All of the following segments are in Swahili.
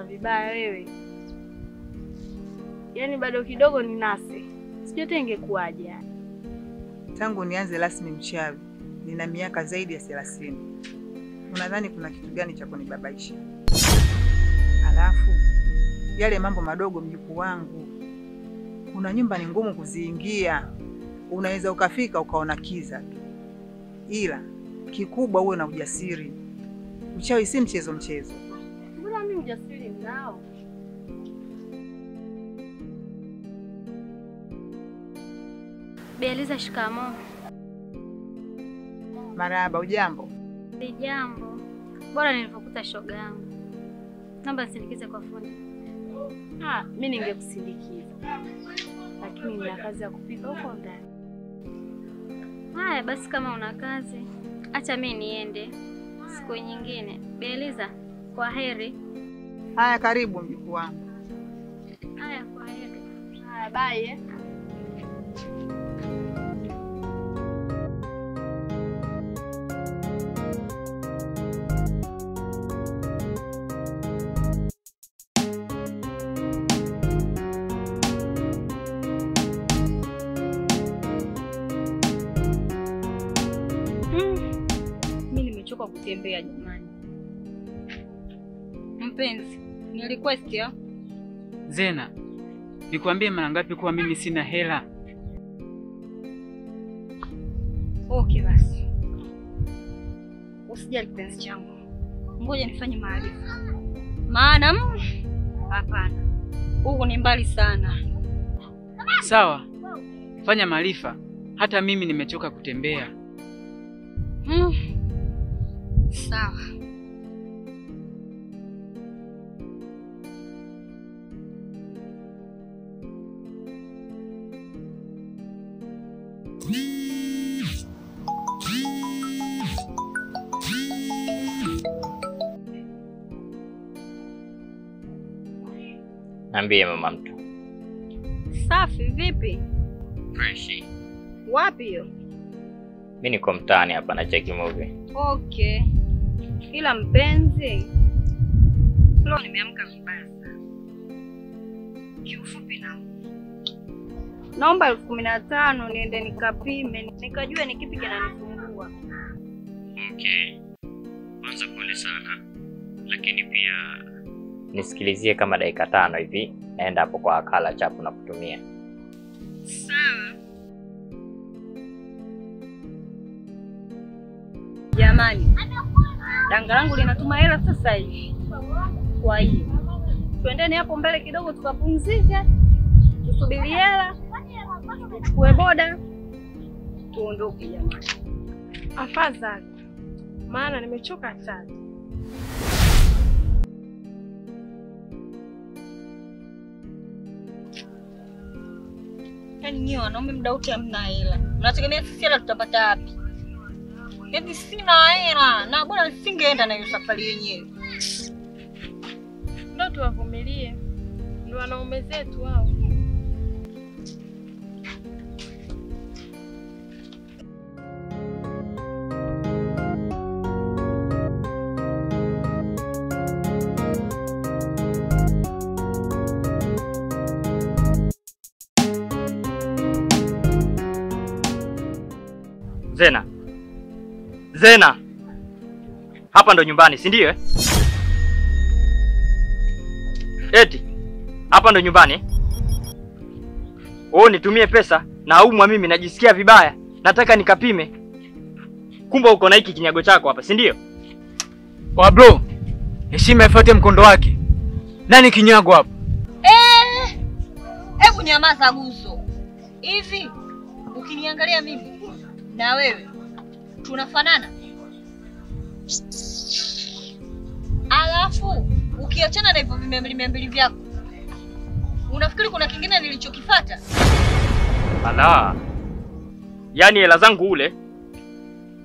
unaniwaza vibaya wewe. Yaani bado kidogo ninase. Sijui hata ingekuaje yani. Tangu nianze rasmi mchawi, nina miaka zaidi ya 30. Unadhani kuna kitu gani cha kunibabaisha? Alafu yale mambo madogo mjukuu wangu. Kuna nyumba ni ngumu kuziingia. Unaweza ukafika ukaona kiza tu. Ila kikubwa uwe na ujasiri. Uchawi si mchezo. Mbona mimi ujasiri nao? Bi Eliza, shikamoo. Marahaba, ujambo? Sijambo. Bora nilipokuta shoga yangu. Naomba nisindikize kwa fundi. Mimi ningekusindikiza. Lakini nina kazi ya kupika huko ndani. Haya basi, kama una kazi, acha mimi niende siku nyingine. Bi Eliza, kwa heri. Haya, karibu mjukuu wangu. Haya, kwa heri. Haya, bye. Kwa kutembea jamani. Mpenzi, ni request ya Zena. Nikwambie mara ngapi kuwa mimi sina hela? Okay basi. Usijali kipenzi changu. Ngoja nifanye maarifa. Maana hapana. Huko ni mbali sana. Sawa. Fanya maarifa. Hata mimi nimechoka kutembea. Sawa. Niambie mama mtu. Safi, vipi? Fresh. Wapi hiyo? Mimi niko mtaani hapa na check movie. Okay. Ila mpenzi, leo nimeamka vibaya sana. Kiufupi naomba 15,000 niende nikapime, nikajue ni kipi kinanisumbua. Okay. Kwanza pole sana. Lakini pia nisikilizie kama dakika 5 hivi, naenda hapo kwa akala chapu na kutumia. Sawa. Jamani, danga langu linatuma hela sasa hivi. Kwa hiyo twendeni hapo mbele kidogo tukapumzike, tusubiri hela, tuchukue boda, tuondoke jamani. Afadhali. Maana nimechoka sana. Yaani nyinyi wanaume muda wote hamna hela. Mnategemea sisi hela tutapata wapi? Yaani sina hela na bora nisingeenda na hiyo safari yenyewe. Ndio tuwavumilie. Ndio wanaume zetu hao. Zena. Hapa ndo nyumbani, si ndio? Eti hapa ndo nyumbani. Nitumie pesa na aumwa mimi najisikia vibaya. Nataka nikapime. Kumbe uko na hiki kinyago chako hapa, si ndio? Wa bro, heshima ifuate mkondo wake. Nani kinyago hapa? Hebu nyamaza Guzo. Hivi ukiniangalia mimi na wewe tunafanana? Alafu ukiachana na hivyo vimembili vyako, unafikiri kuna kingine nilichokifuata? Ala. Yaani hela zangu ule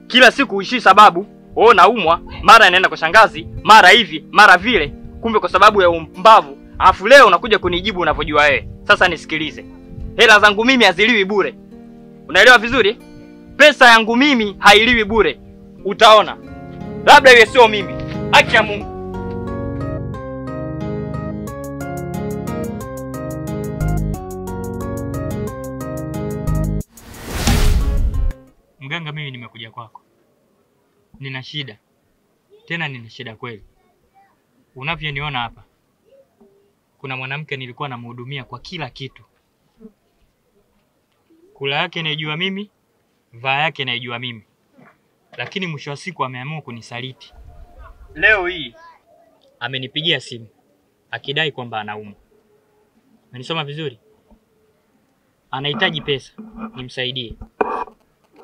kila siku uishi sababu naumwa, mara naenda kwa shangazi, mara hivi, mara vile, kumbe kwa sababu ya umbavu. Alafu leo unakuja kunijibu unavyojua wewe. Sasa nisikilize. Hela zangu mimi haziliwi bure. Unaelewa vizuri? Pesa yangu mimi hailiwi bure. Utaona. Labda iwe sio mimi. Haki ya Mungu. nina shida. Tena nina shida kweli. Unavyoniona hapa, kuna mwanamke nilikuwa namhudumia kwa kila kitu. Kula yake naijua mimi, vaa yake naijua mimi. Lakini mwisho wa siku ameamua kunisaliti. Leo hii amenipigia simu akidai kwamba anaumwa. Umenisoma vizuri? Anahitaji pesa nimsaidie.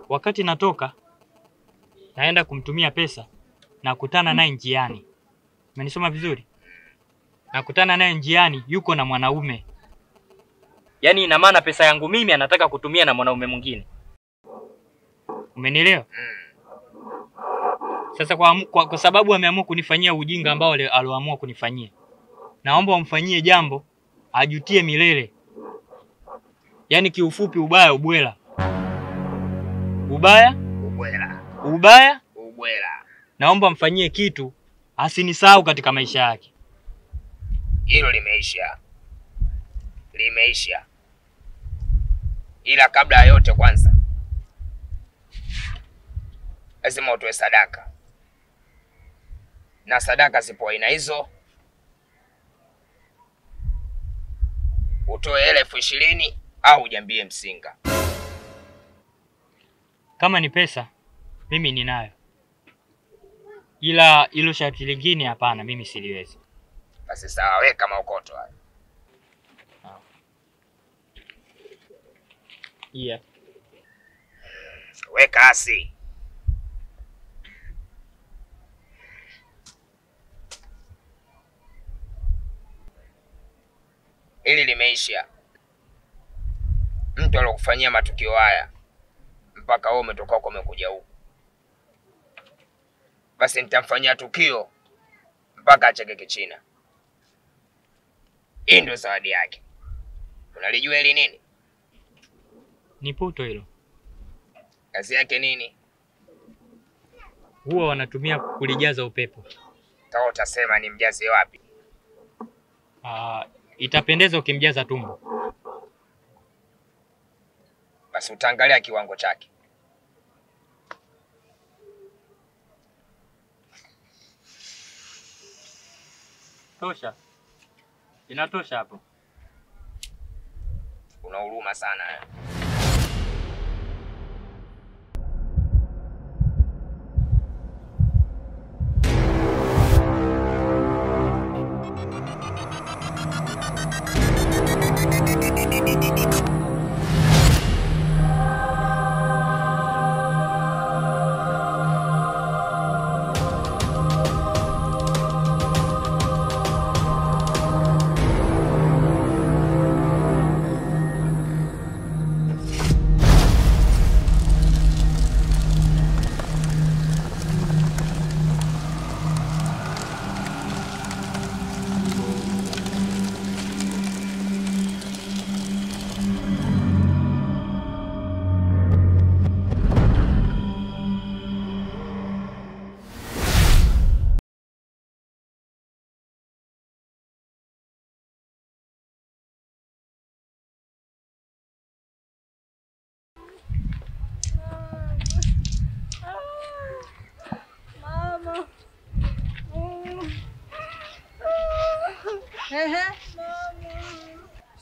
Wakati natoka naenda kumtumia pesa, nakutana naye njiani. Umenisoma vizuri? Nakutana naye njiani yuko na mwanaume. Yaani ina maana pesa yangu mimi anataka kutumia na mwanaume mwingine. Umenielewa? Sasa kwa sababu ameamua kunifanyia ujinga ambao aloamua kunifanyia, naomba umfanyie jambo ajutie milele. Yaani kiufupi ubaya ubwela. Ubaya ubwela. Ubaya ubwela. Naomba mfanyie kitu asinisahau katika maisha yake. Hilo limeisha. Limeisha. Ila kabla ya yote kwanza lazima utoe sadaka. Na sadaka zipo aina hizo. Utoe 20,000 au ujambie msinga. Kama ni pesa mimi ninayo. Ila hilo sharti lingine hapana, mimi siliwezi. Basi sawa, weka maokoto hayo. Yeah. Weka asi. Hili limeisha. Mtu alokufanyia matukio haya mpaka wewe umetoka huko umekuja huko, basi nitamfanyia tukio mpaka acheke kichina. Hii ndio zawadi yake. Unalijua hili nini? Ni puto hilo. Kazi yake nini? Huwa wanatumia kulijaza upepo. Tao utasema ni mjaze wapi? Itapendeza ukimjaza tumbo. Basi utaangalia kiwango chake. Tosha. Inatosha hapo. Una huruma sana.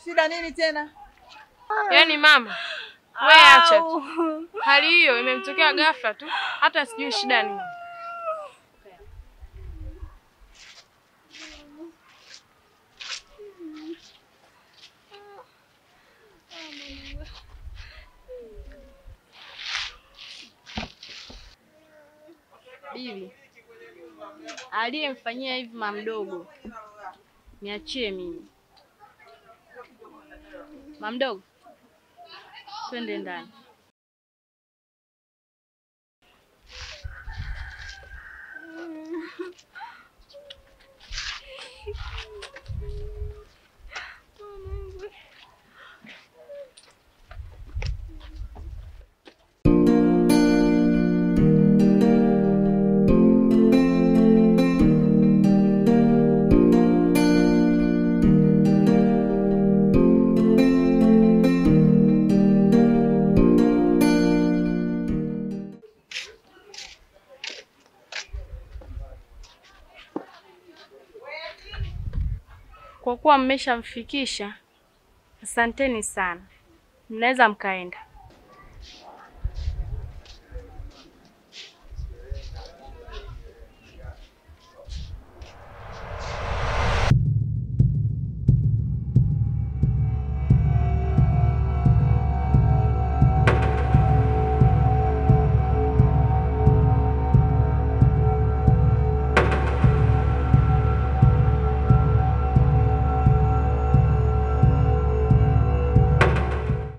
Shida nini tena? Yaani mama, wewe acha tu. Hali hiyo imemtokea ghafla tu, hata sijui shida nini. Bibi, aliyemfanyia hivi mama mdogo, niachie mimi. Mama mdogo, twende ndani. kwa kuwa mmeshamfikisha, asanteni sana. Mnaweza mkaenda.